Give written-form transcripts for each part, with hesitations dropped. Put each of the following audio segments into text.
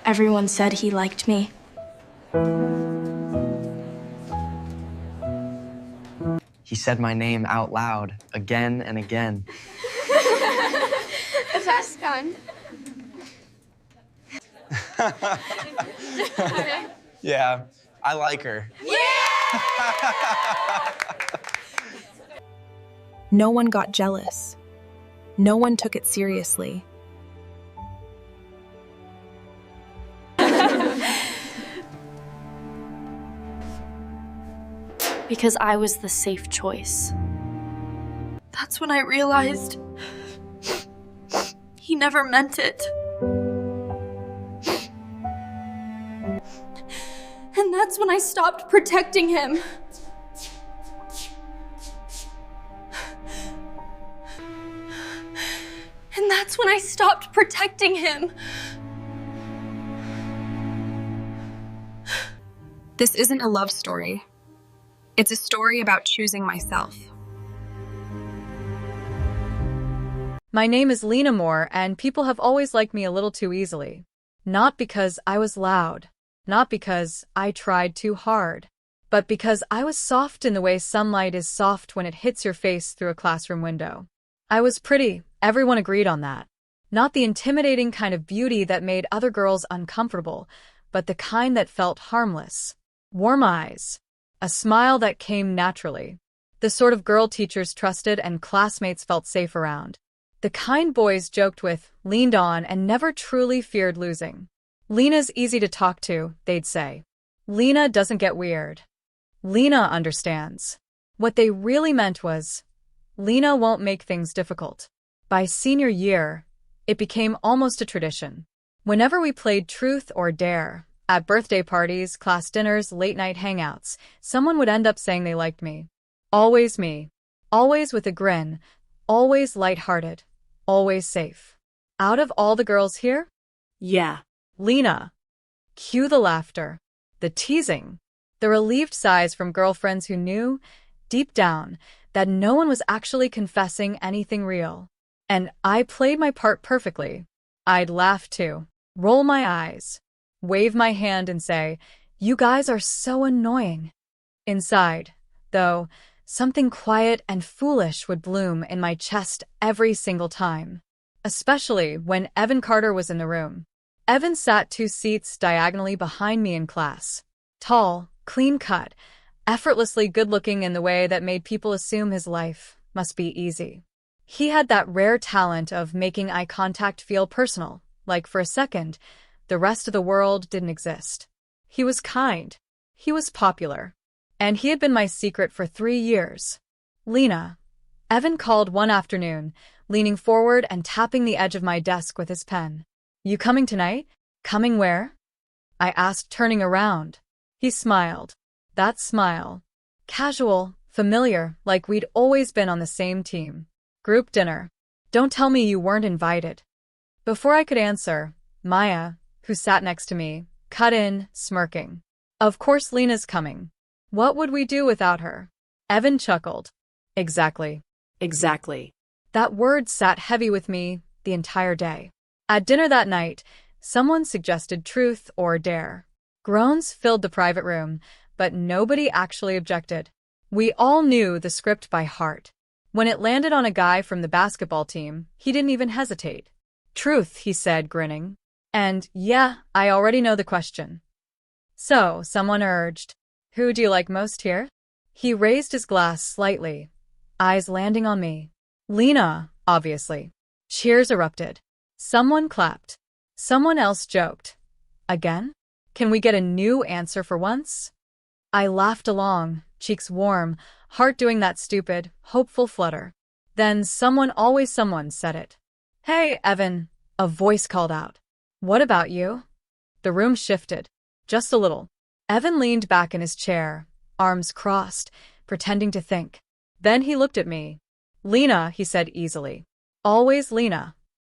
Everyone said he liked me. He said my name out loud, again and again. The fast gun. Yeah, I like her. No one got jealous. No one took it seriously. Because I was the safe choice. That's when I realized he never meant it. And that's when I stopped protecting him. And that's when I stopped protecting him. This isn't a love story. It's a story about choosing myself. My name is Lena Moore, and people have always liked me a little too easily. Not because I was loud, not because I tried too hard, but because I was soft in the way sunlight is soft when it hits your face through a classroom window. I was pretty, everyone agreed on that. Not the intimidating kind of beauty that made other girls uncomfortable, but the kind that felt harmless. Warm eyes. A smile that came naturally. The sort of girl teachers trusted and classmates felt safe around. The kind boys joked with, leaned on, and never truly feared losing. Lena's easy to talk to, they'd say. Lena doesn't get weird. Lena understands. What they really meant was, Lena won't make things difficult. By senior year, it became almost a tradition. Whenever we played Truth or Dare, at birthday parties, class dinners, late-night hangouts, someone would end up saying they liked me. Always me. Always with a grin. Always lighthearted. Always safe. Out of all the girls here? Yeah. Lena. Cue the laughter. The teasing. The relieved sighs from girlfriends who knew, deep down, that no one was actually confessing anything real. And I played my part perfectly. I'd laugh too. Roll my eyes. Wave my hand and say, "You guys are so annoying." Inside, though, something quiet and foolish would bloom in my chest every single time. Especially when Evan Carter was in the room. Evan sat 2 seats diagonally behind me in class. Tall, clean-cut, effortlessly good-looking in the way that made people assume his life must be easy. He had that rare talent of making eye contact feel personal, like for a second, the rest of the world didn't exist. He was kind. He was popular. And he had been my secret for 3 years. Lena. Evan called one afternoon, leaning forward and tapping the edge of my desk with his pen. You coming tonight? Coming where? I asked, turning around. He smiled. That smile. Casual, familiar, like we'd always been on the same team. Group dinner. Don't tell me you weren't invited. Before I could answer, Maya, who sat next to me, cut in, smirking. Of course Lena's coming. What would we do without her? Evan chuckled. Exactly. Exactly. That word sat heavy with me the entire day. At dinner that night, someone suggested Truth or Dare. Groans filled the private room, but nobody actually objected. We all knew the script by heart. When it landed on a guy from the basketball team, he didn't even hesitate. Truth, he said, grinning. And, yeah, I already know the question. So, someone urged, who do you like most here? He raised his glass slightly, eyes landing on me. Lena, obviously. Cheers erupted. Someone clapped. Someone else joked. Again? Can we get a new answer for once? I laughed along, cheeks warm, heart doing that stupid, hopeful flutter. Then someone said it. Hey, Evan, a voice called out. What about you? The room shifted. Just a little. Evan leaned back in his chair, arms crossed, pretending to think. Then he looked at me. Lena, he said easily. Always Lena.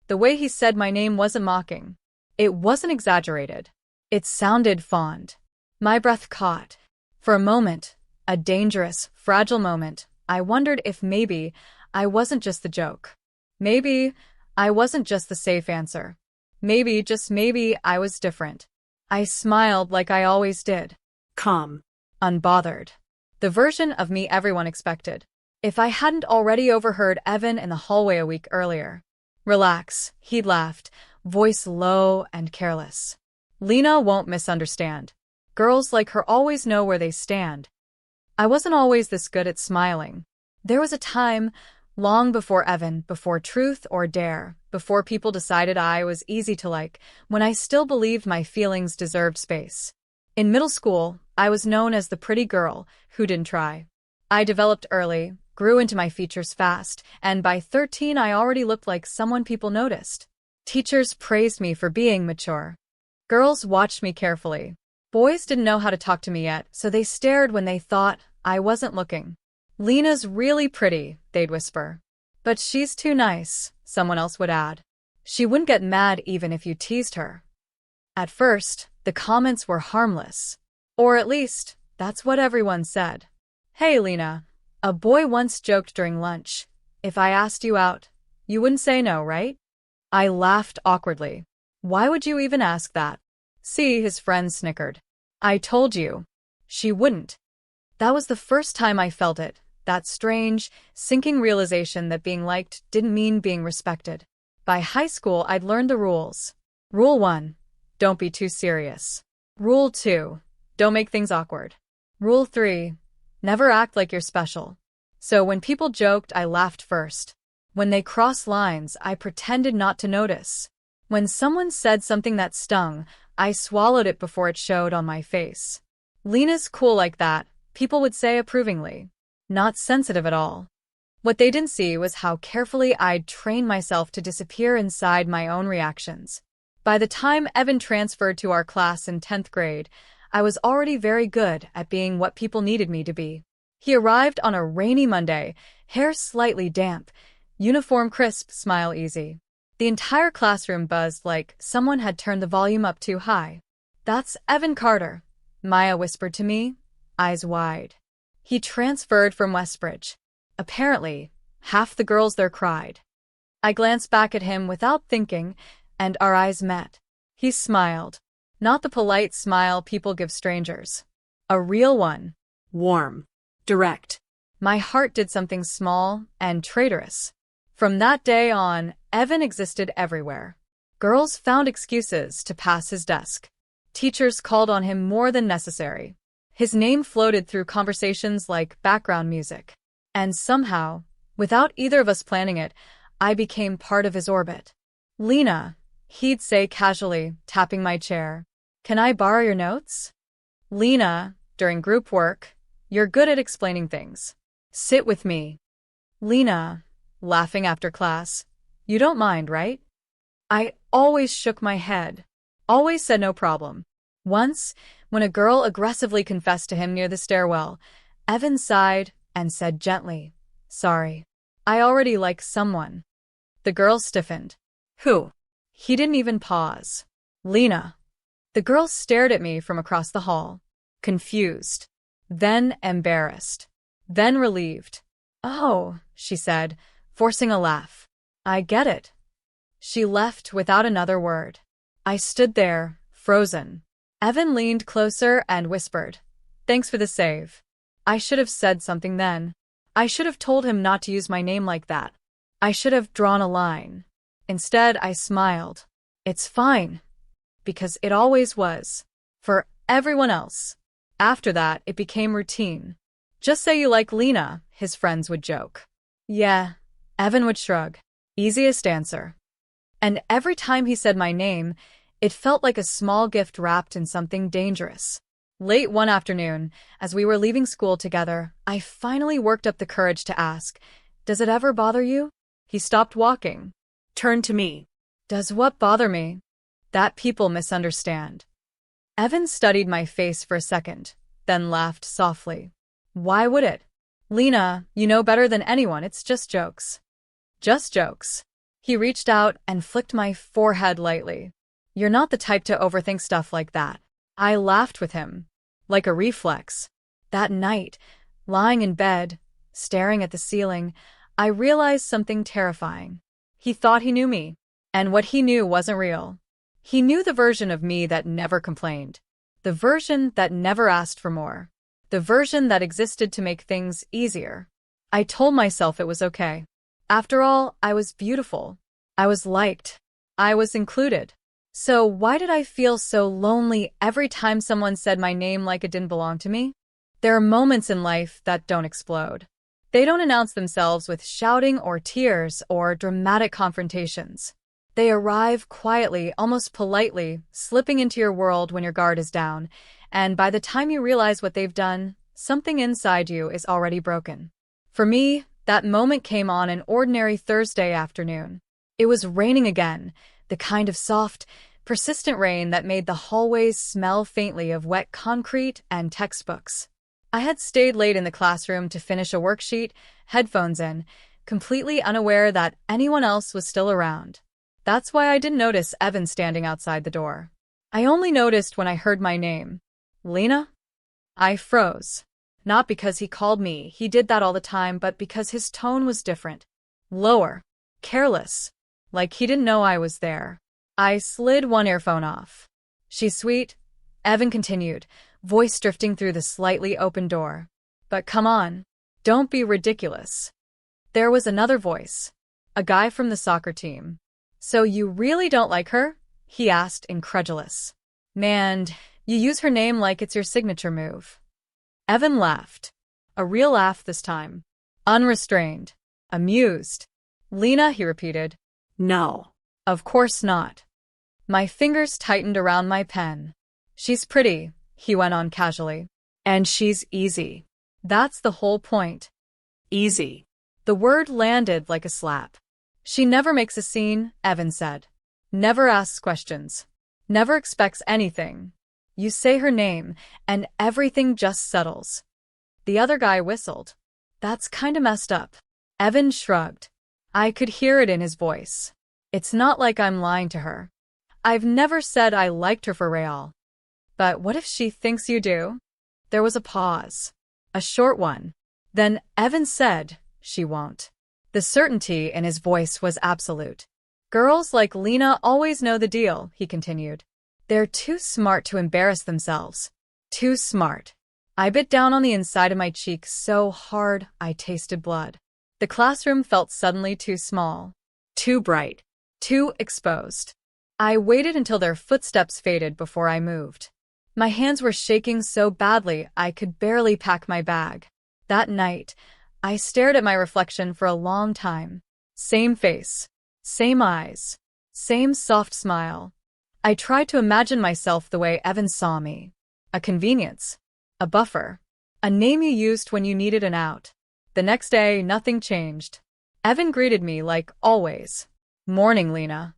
The way he said my name wasn't mocking. It wasn't exaggerated. It sounded fond. My breath caught. For a moment, a dangerous, fragile moment, I wondered if maybe I wasn't just the joke. Maybe I wasn't just the safe answer. Maybe, just maybe, I was different. I smiled like I always did. Calm. Unbothered. The version of me everyone expected. If I hadn't already overheard Evan in the hallway a week earlier. Relax, he'd laughed, voice low and careless. Lena won't misunderstand. Girls like her always know where they stand. I wasn't always this good at smiling. There was a time, long before Evan, before Truth or Dare, before people decided I was easy to like, when I still believed my feelings deserved space. In middle school, I was known as the pretty girl who didn't try. I developed early, grew into my features fast, and by 13 I already looked like someone people noticed. Teachers praised me for being mature. Girls watched me carefully. Boys didn't know how to talk to me yet, so they stared when they thought I wasn't looking. Lena's really pretty, they'd whisper. But she's too nice, someone else would add. She wouldn't get mad even if you teased her. At first, the comments were harmless. Or at least, that's what everyone said. Hey, Lena, a boy once joked during lunch. If I asked you out, you wouldn't say no, right? I laughed awkwardly. Why would you even ask that? See, his friend snickered. I told you. She wouldn't. That was the first time I felt it, that strange, sinking realization that being liked didn't mean being respected. By high school, I'd learned the rules. Rule 1. Don't be too serious. Rule 2. Don't make things awkward. Rule 3. Never act like you're special. So when people joked, I laughed first. When they crossed lines, I pretended not to notice. When someone said something that stung, I swallowed it before it showed on my face. Lena's cool like that, people would say approvingly. Not sensitive at all. What they didn't see was how carefully I'd trained myself to disappear inside my own reactions. By the time Evan transferred to our class in 10th grade, I was already very good at being what people needed me to be. He arrived on a rainy Monday, hair slightly damp, uniform crisp, smile easy. The entire classroom buzzed like someone had turned the volume up too high. That's Evan Carter, Maya whispered to me, eyes wide. He transferred from Westbridge. Apparently, half the girls there cried. I glanced back at him without thinking, and our eyes met. He smiled. Not the polite smile people give strangers. A real one. Warm. Direct. My heart did something small and traitorous. From that day on, Evan existed everywhere. Girls found excuses to pass his desk. Teachers called on him more than necessary. His name floated through conversations like background music. And somehow, without either of us planning it, I became part of his orbit. Lena, he'd say casually, tapping my chair. Can I borrow your notes? Lena, during group work, you're good at explaining things. Sit with me. Lena, laughing after class. You don't mind, right? I always shook my head. Always said no problem. Once, when a girl aggressively confessed to him near the stairwell, Evan sighed and said gently, Sorry. I already like someone. The girl stiffened. Who? He didn't even pause. Lena. The girl stared at me from across the hall. Confused. Then embarrassed. Then relieved. Oh, she said, forcing a laugh. I get it. She left without another word. I stood there, frozen. Evan leaned closer and whispered, Thanks for the save. I should have said something then. I should have told him not to use my name like that. I should have drawn a line. Instead, I smiled. It's fine. Because it always was. For everyone else. After that, it became routine. Just say you like Lena, his friends would joke. Yeah, Evan would shrug. Easiest answer. And every time he said my name, it felt like a small gift wrapped in something dangerous. Late one afternoon, as we were leaving school together, I finally worked up the courage to ask, Does it ever bother you? He stopped walking. Turned to me. Does what bother me? That people misunderstand. Evan studied my face for a second, then laughed softly. Why would it? Lena, you know better than anyone, it's just jokes. Just jokes. He reached out and flicked my forehead lightly. You're not the type to overthink stuff like that. I laughed with him, like a reflex. That night, lying in bed, staring at the ceiling, I realized something terrifying. He thought he knew me, and what he knew wasn't real. He knew the version of me that never complained. The version that never asked for more. The version that existed to make things easier. I told myself it was okay. After all, I was beautiful. I was liked. I was included. So why did I feel so lonely every time someone said my name like it didn't belong to me? There are moments in life that don't explode. They don't announce themselves with shouting or tears or dramatic confrontations. They arrive quietly, almost politely, slipping into your world when your guard is down, and by the time you realize what they've done, something inside you is already broken. For me, that moment came on an ordinary Thursday afternoon. It was raining again, the kind of soft, persistent rain that made the hallways smell faintly of wet concrete and textbooks. I had stayed late in the classroom to finish a worksheet, headphones in, completely unaware that anyone else was still around. That's why I didn't notice Evan standing outside the door. I only noticed when I heard my name. Lena? I froze. Not because he called me, he did that all the time, but because his tone was different. Lower. Careless. Like he didn't know I was there. I slid one earphone off. She's sweet, Evan continued, voice drifting through the slightly open door. But come on. Don't be ridiculous. There was another voice. A guy from the soccer team. So you really don't like her? He asked, incredulous. Man, you use her name like it's your signature move. Evan laughed. A real laugh this time. Unrestrained. Amused. Lena, he repeated. No. Of course not. My fingers tightened around my pen. She's pretty, he went on casually. And she's easy. That's the whole point. Easy. The word landed like a slap. She never makes a scene, Evan said. Never asks questions. Never expects anything. You say her name, and everything just settles. The other guy whistled. That's kinda messed up. Evan shrugged. I could hear it in his voice. It's not like I'm lying to her. I've never said I liked her for real. But what if she thinks you do? There was a pause. A short one. Then Evan said, she won't. The certainty in his voice was absolute. Girls like Lena always know the deal, he continued. They're too smart to embarrass themselves. Too smart. I bit down on the inside of my cheek so hard I tasted blood. The classroom felt suddenly too small. Too bright. Too exposed. I waited until their footsteps faded before I moved. My hands were shaking so badly I could barely pack my bag. That night, I stared at my reflection for a long time. Same face. Same eyes. Same soft smile. I tried to imagine myself the way Evan saw me. A convenience. A buffer. A name you used when you needed an out. The next day, nothing changed. Evan greeted me like always. Morning, Lena.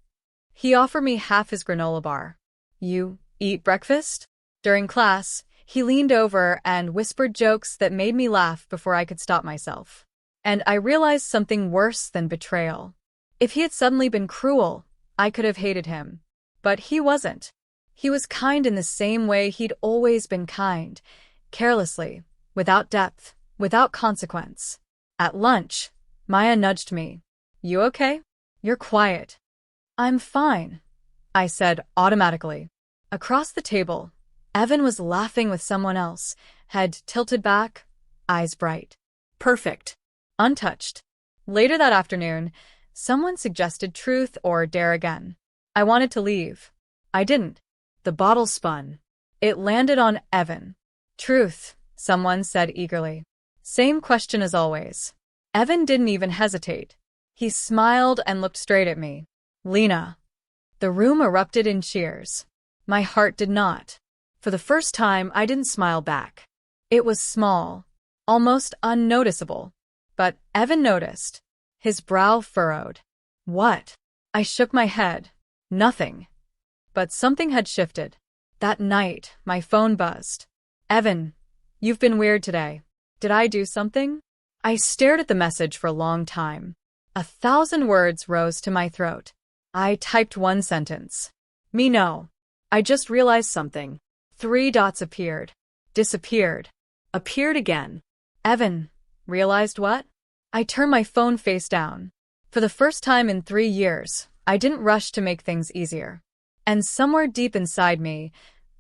He offered me half his granola bar. You eat breakfast? During class, he leaned over and whispered jokes that made me laugh before I could stop myself. And I realized something worse than betrayal. If he had suddenly been cruel, I could have hated him. But he wasn't. He was kind in the same way he'd always been kind. Carelessly, without depth, without consequence. At lunch, Maya nudged me. You okay? You're quiet. I'm fine, I said automatically. Across the table, Evan was laughing with someone else, head tilted back, eyes bright. Perfect. Untouched. Later that afternoon, someone suggested truth or dare again. I wanted to leave. I didn't. The bottle spun. It landed on Evan. Truth, someone said eagerly. Same question as always. Evan didn't even hesitate. He smiled and looked straight at me. Lena. The room erupted in cheers. My heart did not. For the first time, I didn't smile back. It was small, almost unnoticeable. But Evan noticed. His brow furrowed. What? I shook my head. Nothing. But something had shifted. That night, my phone buzzed. Evan, you've been weird today. Did I do something? I stared at the message for a long time. 1,000 words rose to my throat. I typed one sentence. Me no. I just realized something. 3 dots appeared. Disappeared. Appeared again. Evan, realized what? I turned my phone face down. For the first time in 3 years, I didn't rush to make things easier. And somewhere deep inside me,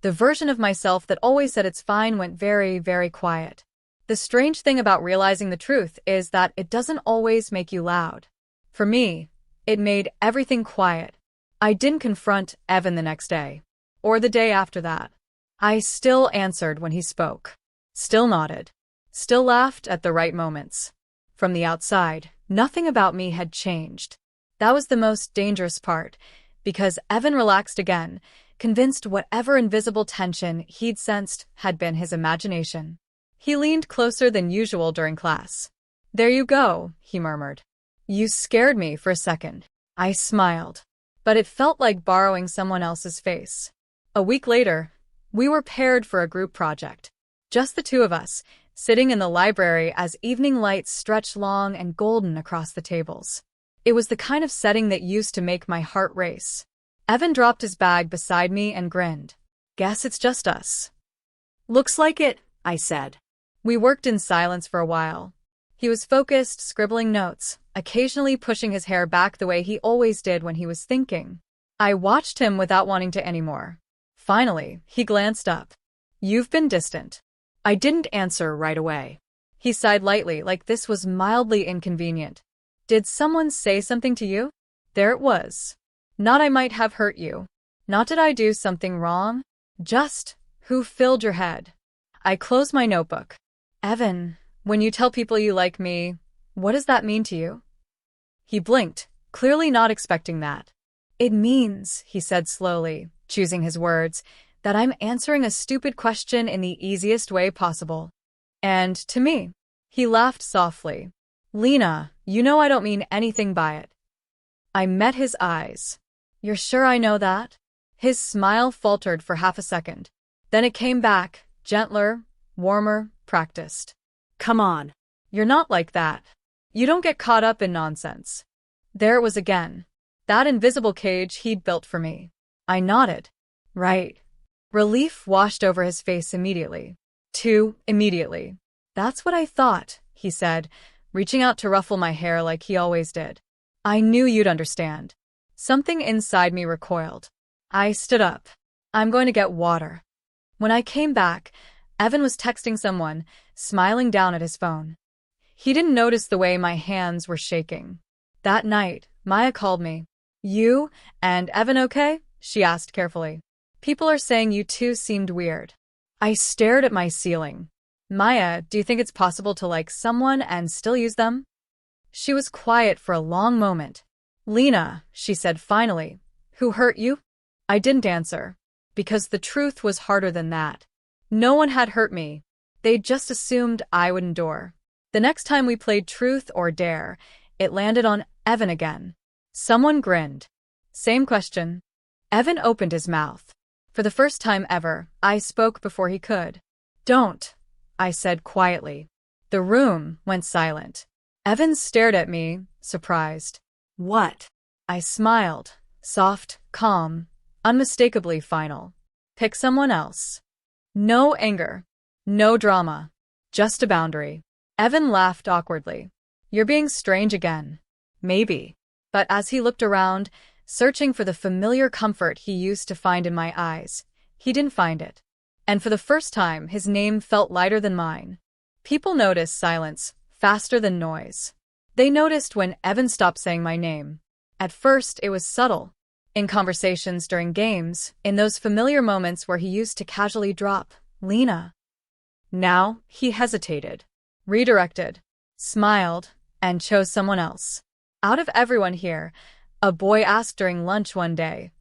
the version of myself that always said it's fine went very, very quiet. The strange thing about realizing the truth is that it doesn't always make you loud. For me, it made everything quiet. I didn't confront Evan the next day, or the day after that. I still answered when he spoke, still nodded, still laughed at the right moments. From the outside, nothing about me had changed. That was the most dangerous part, because Evan relaxed again, convinced whatever invisible tension he'd sensed had been his imagination. He leaned closer than usual during class. "There you go," he murmured. "You scared me for a second." I smiled, but it felt like borrowing someone else's face. A week later, we were paired for a group project. Just the two of us, sitting in the library as evening lights stretched long and golden across the tables. It was the kind of setting that used to make my heart race. Evan dropped his bag beside me and grinned. "Guess it's just us." Looks like it, I said. We worked in silence for a while. He was focused, scribbling notes, occasionally pushing his hair back the way he always did when he was thinking. I watched him without wanting to anymore. Finally, he glanced up. "You've been distant." I didn't answer right away. He sighed lightly, like this was mildly inconvenient. "Did someone say something to you?" There it was. Not "I might have hurt you." Not "did I do something wrong?" Just, "who filled your head?" I closed my notebook. "Evan, when you tell people you like me, what does that mean to you?" He blinked, clearly not expecting that. "It means," he said slowly, choosing his words, "that I'm answering a stupid question in the easiest way possible. And to me." He laughed softly. "Lena, you know I don't mean anything by it." I met his eyes. "You're sure I know that?" His smile faltered for half a second. Then it came back, gentler, warmer, practiced. Come on. "You're not like that. You don't get caught up in nonsense." There it was again. That invisible cage he'd built for me. I nodded. "Right." Relief washed over his face immediately. Too immediately. "That's what I thought," he said, reaching out to ruffle my hair like he always did. "I knew you'd understand." Something inside me recoiled. I stood up. "I'm going to get water." When I came back, Evan was texting someone, smiling down at his phone. He didn't notice the way my hands were shaking. That night, Maya called me. "You and Evan okay?" she asked carefully. "People are saying you two seemed weird." I stared at my ceiling. "Maya, do you think it's possible to like someone and still use them?" She was quiet for a long moment. "Lena," she said finally, "who hurt you?" I didn't answer, because the truth was harder than that. No one had hurt me. They just assumed I would endure. The next time we played Truth or Dare, it landed on Evan again. Someone grinned. Same question. Evan opened his mouth. For the first time ever, I spoke before he could. "Don't," I said quietly. The room went silent. Evan stared at me, surprised. What? I smiled, soft, calm, unmistakably final. "Pick someone else." No anger, no drama, just a boundary. Evan laughed awkwardly. "You're being strange again." Maybe. But as he looked around, searching for the familiar comfort he used to find in my eyes, he didn't find it. And for the first time, his name felt lighter than mine. People notice silence faster than noise. They noticed when Evan stopped saying my name. At first, it was subtle. In conversations during games, in those familiar moments where he used to casually drop, "Lena." Now, he hesitated, redirected, smiled, and chose someone else. Out of everyone here, a boy asked during lunch one day,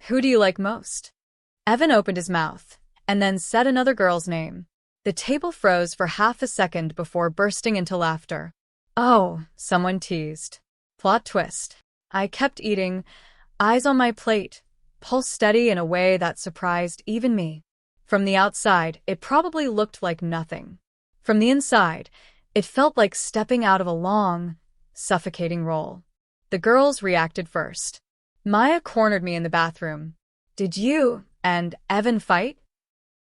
"Who do you like most?" Evan opened his mouth, and then said another girl's name. The table froze for half a second before bursting into laughter. "Oh," someone teased. Plot twist. I kept eating, eyes on my plate, pulse steady in a way that surprised even me. From the outside, it probably looked like nothing. From the inside, it felt like stepping out of a long, suffocating role. The girls reacted first. Maya cornered me in the bathroom. "Did you and Evan fight?"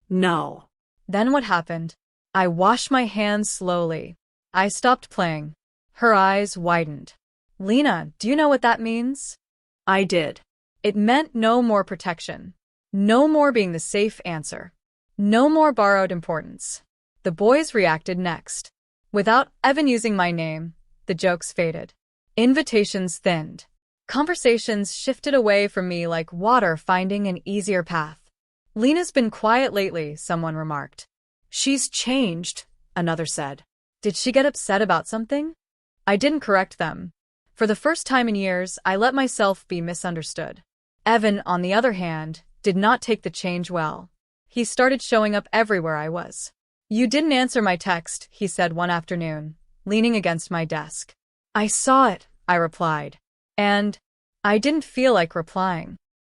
No. Then what happened? I washed my hands slowly. I stopped playing. Her eyes widened. "Lena, do you know what that means?" I did. It meant no more protection. No more being the safe answer. No more borrowed importance. The boys reacted next. Without Evan using my name, the jokes faded. Invitations thinned. Conversations shifted away from me like water finding an easier path. Lena's been quiet lately, someone remarked. She's changed, another said. Did she get upset about something? I didn't correct them. For the first time in years, I let myself be misunderstood. Evan, on the other hand, did not take the change well. He started showing up everywhere I was. You didn't answer my text, he said one afternoon, leaning against my desk. I saw it, I replied. And I didn't feel like replying.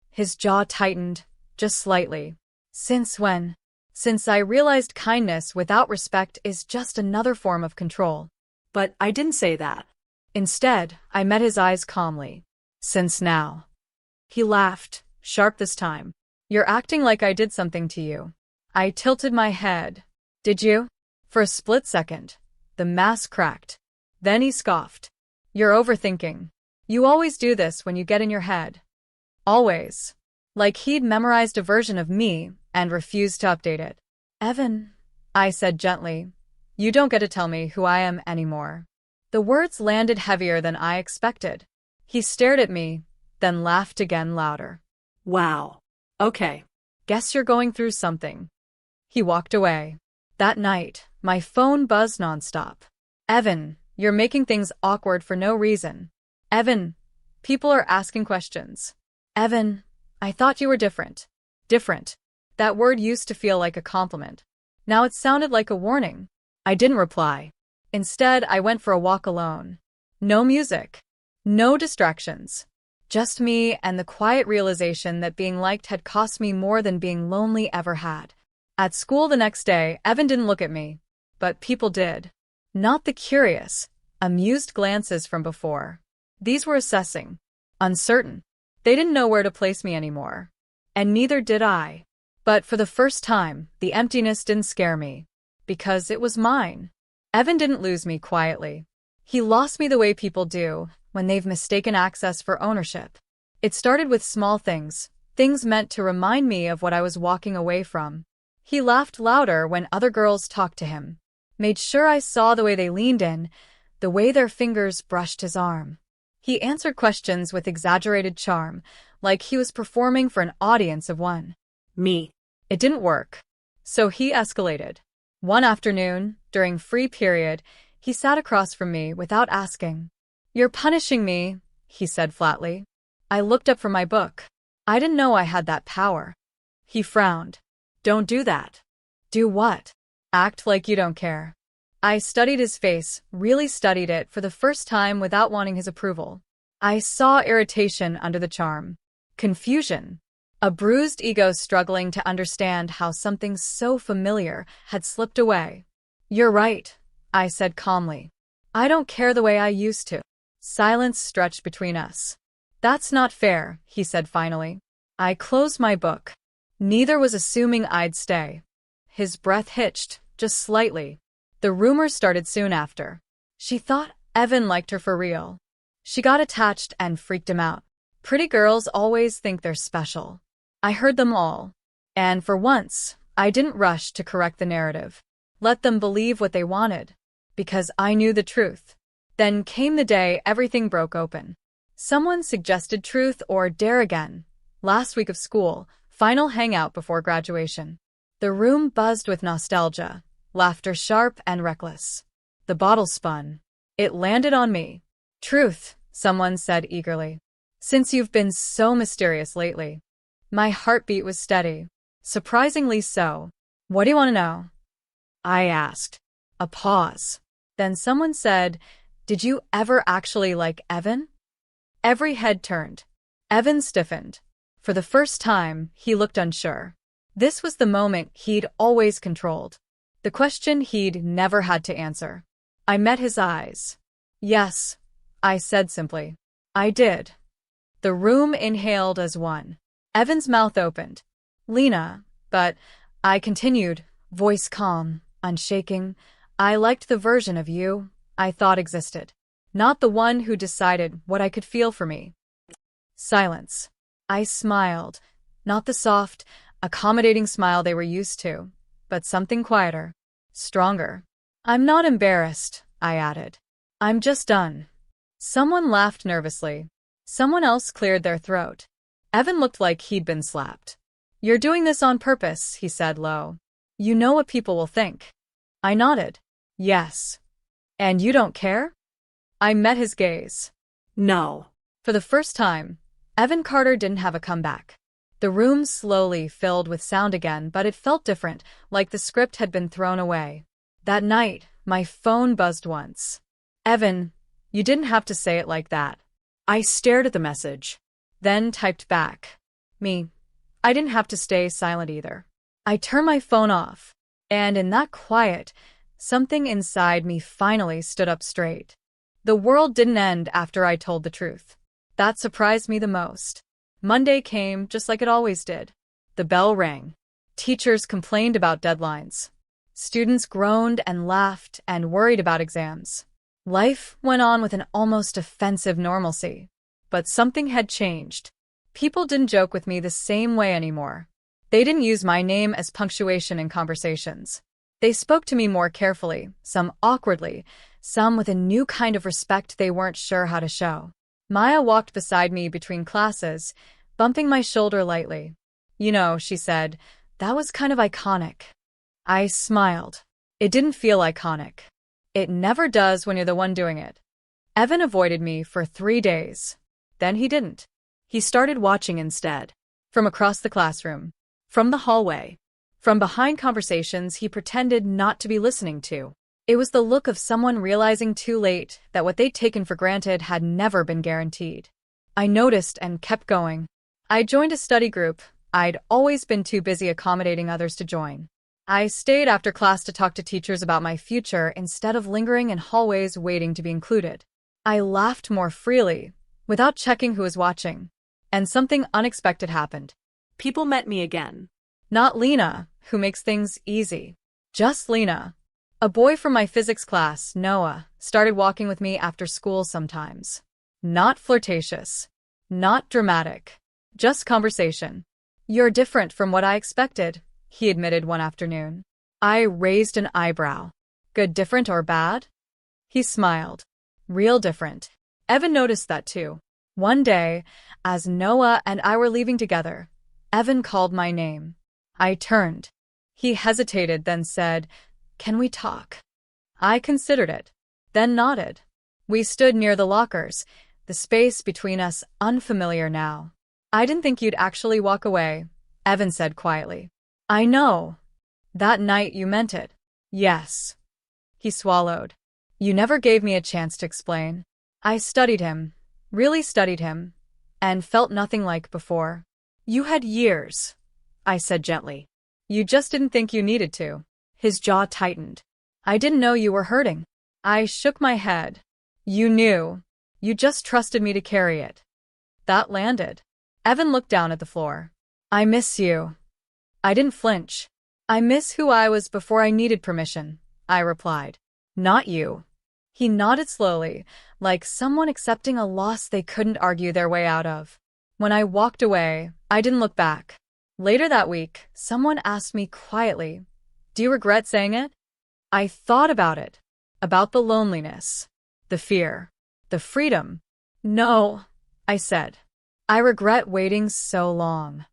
His jaw tightened, just slightly. Since when? Since I realized kindness without respect is just another form of control. But I didn't say that. Instead, I met his eyes calmly. Since now. He laughed, sharp this time. You're acting like I did something to you. I tilted my head. Did you? For a split second, the mask cracked. Then he scoffed. You're overthinking. You always do this when you get in your head. Always. Like he'd memorized a version of me and refused to update it. Evan, I said gently, you don't get to tell me who I am anymore. The words landed heavier than I expected. He stared at me, then laughed again louder. Wow. Okay. Guess you're going through something. He walked away. That night, my phone buzzed nonstop. Evan, you're making things awkward for no reason. Evan, people are asking questions. Evan, I thought you were different. Different. That word used to feel like a compliment. Now it sounded like a warning. I didn't reply. Instead, I went for a walk alone. No music. No distractions. Just me and the quiet realization that being liked had cost me more than being lonely ever had. At school the next day, Evan didn't look at me. But people did. Not the curious, amused glances from before. These were assessing. Uncertain. They didn't know where to place me anymore. And neither did I. But for the first time, the emptiness didn't scare me. Because it was mine. Evan didn't lose me quietly. He lost me the way people do when they've mistaken access for ownership. It started with small things, things meant to remind me of what I was walking away from. He laughed louder when other girls talked to him. Made sure I saw the way they leaned in, the way their fingers brushed his arm. He answered questions with exaggerated charm, like he was performing for an audience of one. Me. It didn't work. So he escalated. One afternoon, during free period, he sat across from me without asking. You're punishing me, he said flatly. I looked up from my book. I didn't know I had that power. He frowned. Don't do that. Do what? Act like you don't care. I studied his face, really studied it for the first time without wanting his approval. I saw irritation under the charm. Confusion. A bruised ego struggling to understand how something so familiar had slipped away. You're right, I said calmly. I don't care the way I used to. Silence stretched between us. That's not fair, he said finally. I closed my book. Neither was assuming I'd stay. His breath hitched, just slightly. The rumors started soon after. She thought Evan liked her for real. She got attached and freaked him out. Pretty girls always think they're special. I heard them all. And for once, I didn't rush to correct the narrative. Let them believe what they wanted. Because I knew the truth. Then came the day everything broke open. Someone suggested truth or dare again. Last week of school, final hangout before graduation. The room buzzed with nostalgia, laughter sharp and reckless. The bottle spun. It landed on me. Truth, someone said eagerly. Since you've been so mysterious lately. My heartbeat was steady. Surprisingly so. What do you want to know? I asked. A pause. Then someone said, did you ever actually like Evan? Every head turned. Evan stiffened. For the first time, he looked unsure. This was the moment he'd always controlled. The question he'd never had to answer. I met his eyes. Yes, I said simply. I did. The room inhaled as one. Evan's mouth opened. Lena, but I continued, voice calm, unshaking. I liked the version of you I thought existed. Not the one who decided what I could feel for me. Silence. I smiled, not the soft, accommodating smile they were used to, but something quieter, stronger. I'm not embarrassed, I added. I'm just done. Someone laughed nervously. Someone else cleared their throat. Evan looked like he'd been slapped. You're doing this on purpose, he said low. You know what people will think. I nodded. Yes. And you don't care? I met his gaze. No. For the first time, Evan Carter didn't have a comeback. The room slowly filled with sound again, but it felt different, like the script had been thrown away. That night, my phone buzzed once. Evan, you didn't have to say it like that. I stared at the message. Then typed back. Me. I didn't have to stay silent either. I turned my phone off, and in that quiet, something inside me finally stood up straight. The world didn't end after I told the truth. That surprised me the most. Monday came just like it always did. The bell rang. Teachers complained about deadlines. Students groaned and laughed and worried about exams. Life went on with an almost offensive normalcy. But something had changed. People didn't joke with me the same way anymore. They didn't use my name as punctuation in conversations. They spoke to me more carefully, some awkwardly, some with a new kind of respect they weren't sure how to show. Maya walked beside me between classes, bumping my shoulder lightly. You know, she said, that was kind of iconic. I smiled. It didn't feel iconic. It never does when you're the one doing it. Evan avoided me for 3 days. Then he didn't. He started watching instead. From across the classroom. From the hallway. From behind conversations he pretended not to be listening to. It was the look of someone realizing too late that what they'd taken for granted had never been guaranteed. I noticed and kept going. I joined a study group. I'd always been too busy accommodating others to join. I stayed after class to talk to teachers about my future instead of lingering in hallways waiting to be included. I laughed more freely, without checking who was watching. And something unexpected happened. People met me again. Not Lena, who makes things easy. Just Lena. A boy from my physics class, Noah, started walking with me after school sometimes. Not flirtatious. Not dramatic. Just conversation. You're different from what I expected, he admitted one afternoon. I raised an eyebrow. Good different or bad? He smiled. Real different. Evan noticed that too. One day, as Noah and I were leaving together, Evan called my name. I turned. He hesitated, then said, "Can we talk?" I considered it, then nodded. We stood near the lockers, the space between us unfamiliar now. I didn't think you'd actually walk away, Evan said quietly. I know. That night you meant it. Yes. He swallowed. You never gave me a chance to explain. I studied him, really studied him, and felt nothing like before. You had years, I said gently. You just didn't think you needed to. His jaw tightened. I didn't know you were hurting. I shook my head. You knew. You just trusted me to carry it. That landed. Evan looked down at the floor. I miss you. I didn't flinch. I miss who I was before I needed permission, I replied. Not you. He nodded slowly, like someone accepting a loss they couldn't argue their way out of. When I walked away, I didn't look back. Later that week, someone asked me quietly, "Do you regret saying it?" I thought about it. About the loneliness, the fear, the freedom. No, I said. I regret waiting so long.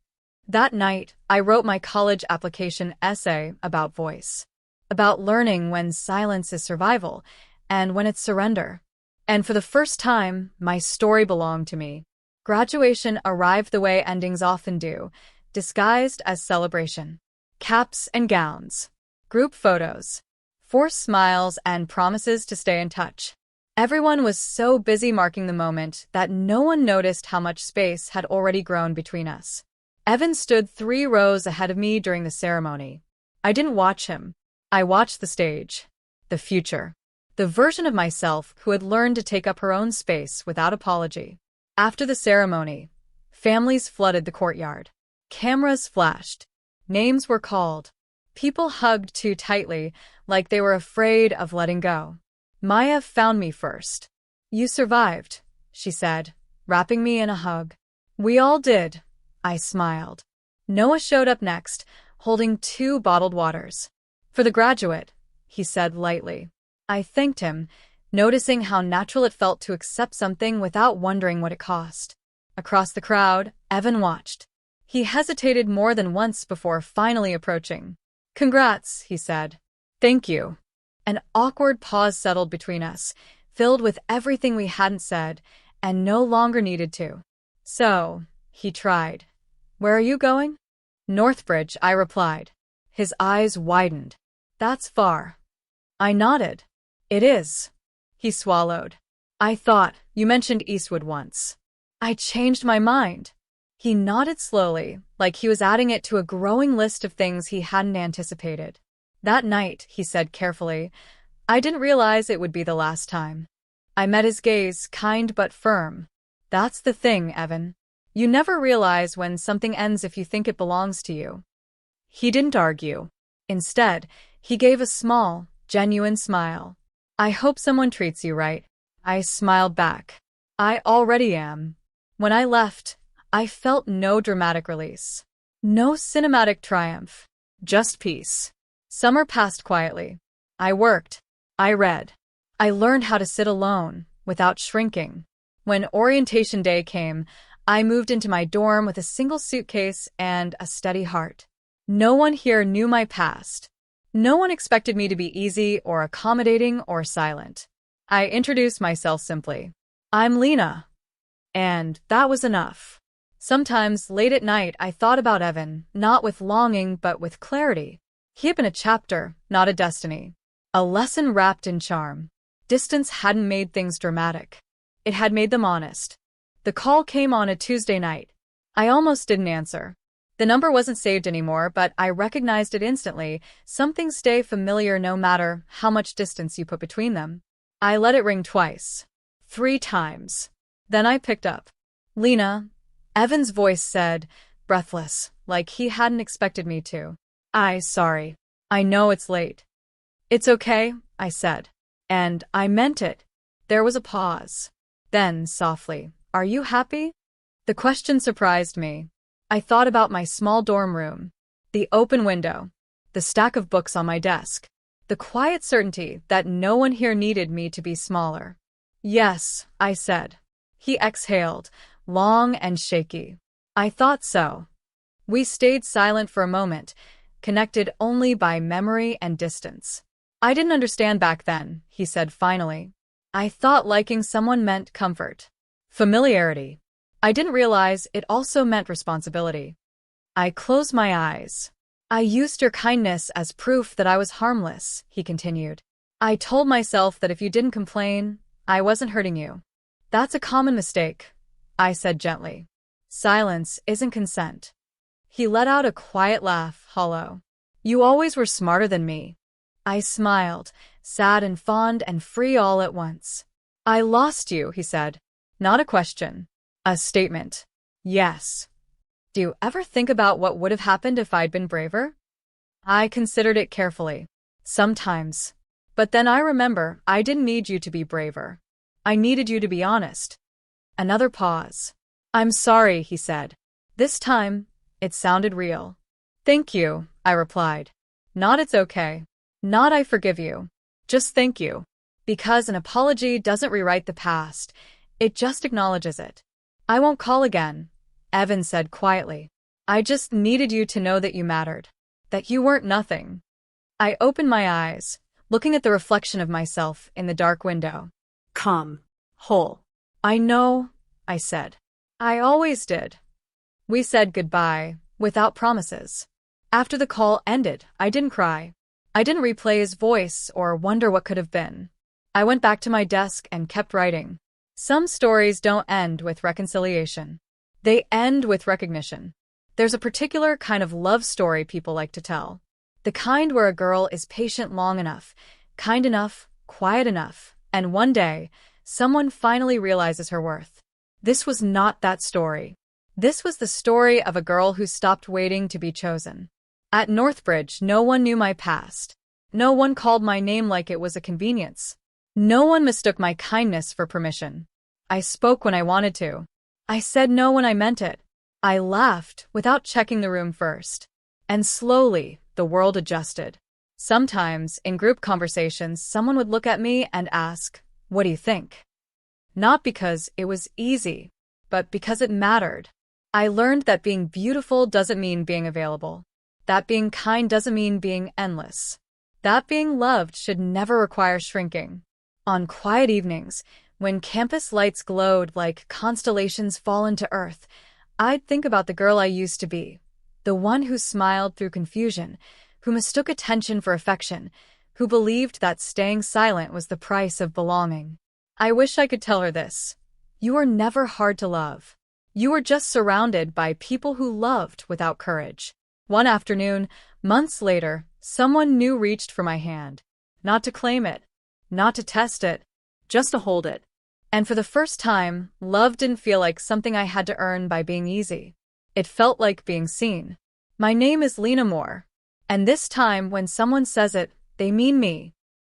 That night, I wrote my college application essay about voice. About learning when silence is survival and when it's surrender. And for the first time, my story belonged to me. Graduation arrived the way endings often do, disguised as celebration. Caps and gowns. Group photos. Forced smiles and promises to stay in touch. Everyone was so busy marking the moment that no one noticed how much space had already grown between us. Evan stood 3 rows ahead of me during the ceremony. I didn't watch him. I watched the stage. The future. The version of myself who had learned to take up her own space without apology. After the ceremony, families flooded the courtyard. Cameras flashed. Names were called. People hugged too tightly, like they were afraid of letting go. Maya found me first. You survived, she said, wrapping me in a hug. We all did. I smiled. Noah showed up next, holding 2 bottled waters. For the graduate, he said lightly. I thanked him, noticing how natural it felt to accept something without wondering what it cost. Across the crowd, Evan watched. He hesitated more than once before finally approaching. Congrats, he said. Thank you. An awkward pause settled between us, filled with everything we hadn't said and no longer needed to. So, he tried. Where are you going? Northbridge, I replied. His eyes widened. That's far. I nodded. It is. He swallowed. I thought you mentioned Eastwood once. I changed my mind. He nodded slowly, like he was adding it to a growing list of things he hadn't anticipated. That night, he said carefully, I didn't realize it would be the last time. I met his gaze, kind but firm. That's the thing, Evan. You never realize when something ends if you think it belongs to you. He didn't argue. Instead, he gave a small, genuine smile. I hope someone treats you right. I smiled back. I already am. When I left, I felt no dramatic release. No cinematic triumph. Just peace. Summer passed quietly. I worked. I read. I learned how to sit alone, without shrinking. When orientation day came, I moved into my dorm with a single suitcase and a steady heart. No one here knew my past. No one expected me to be easy or accommodating or silent. I introduced myself simply. I'm Lena. And that was enough. Sometimes, late at night, I thought about Evan, not with longing but with clarity. He had been a chapter, not a destiny. A lesson wrapped in charm. Distance hadn't made things dramatic. It had made them honest. The call came on a Tuesday night. I almost didn't answer. The number wasn't saved anymore, but I recognized it instantly. Some things stay familiar no matter how much distance you put between them. I let it ring twice. 3 times. Then I picked up. Lena, Evan's voice said, breathless, like he hadn't expected me to. Sorry. I know it's late. It's okay, I said. And I meant it. There was a pause. Then, softly, are you happy? The question surprised me. I thought about my small dorm room, the open window, the stack of books on my desk, the quiet certainty that no one here needed me to be smaller. Yes, I said. He exhaled, long and shaky. I thought so. We stayed silent for a moment, connected only by memory and distance. I didn't understand back then, he said finally. I thought liking someone meant comfort, familiarity. I didn't realize it also meant responsibility. I closed my eyes. I used your kindness as proof that I was harmless, he continued. I told myself that if you didn't complain, I wasn't hurting you. That's a common mistake, I said gently. Silence isn't consent. He let out a quiet laugh, hollow. You always were smarter than me. I smiled, sad and fond and free all at once. I lost you, he said. Not a question. A statement. Yes. Do you ever think about what would have happened if I'd been braver? I considered it carefully. Sometimes. But then I remember I didn't need you to be braver. I needed you to be honest. Another pause. I'm sorry, he said. This time, it sounded real. Thank you, I replied. Not it's okay. Not I forgive you. Just thank you. Because an apology doesn't rewrite the past. It just acknowledges it. I won't call again, Evan said quietly. I just needed you to know that you mattered. That you weren't nothing. I opened my eyes, looking at the reflection of myself in the dark window. Come. Whole. I know, I said. I always did. We said goodbye, without promises. After the call ended, I didn't cry. I didn't replay his voice or wonder what could have been. I went back to my desk and kept writing. Some stories don't end with reconciliation. They end with recognition. There's a particular kind of love story people like to tell. The kind where a girl is patient long enough, kind enough, quiet enough, and one day, someone finally realizes her worth. This was not that story. This was the story of a girl who stopped waiting to be chosen. At Northbridge, no one knew my past. No one called my name like it was a convenience. No one mistook my kindness for permission. I spoke when I wanted to. I said no when I meant it. I laughed without checking the room first. And slowly, the world adjusted. Sometimes, in group conversations, someone would look at me and ask, "What do you think?" Not because it was easy, but because it mattered. I learned that being beautiful doesn't mean being available. That being kind doesn't mean being endless. That being loved should never require shrinking. On quiet evenings, when campus lights glowed like constellations fallen to earth, I'd think about the girl I used to be. The one who smiled through confusion, who mistook attention for affection, who believed that staying silent was the price of belonging. I wish I could tell her this. You were never hard to love. You were just surrounded by people who loved without courage. One afternoon, months later, someone new reached for my hand. Not to claim it, not to test it, just to hold it. And for the first time, love didn't feel like something I had to earn by being easy. It felt like being seen. My name is Lena Moore. And this time, when someone says it, they mean me.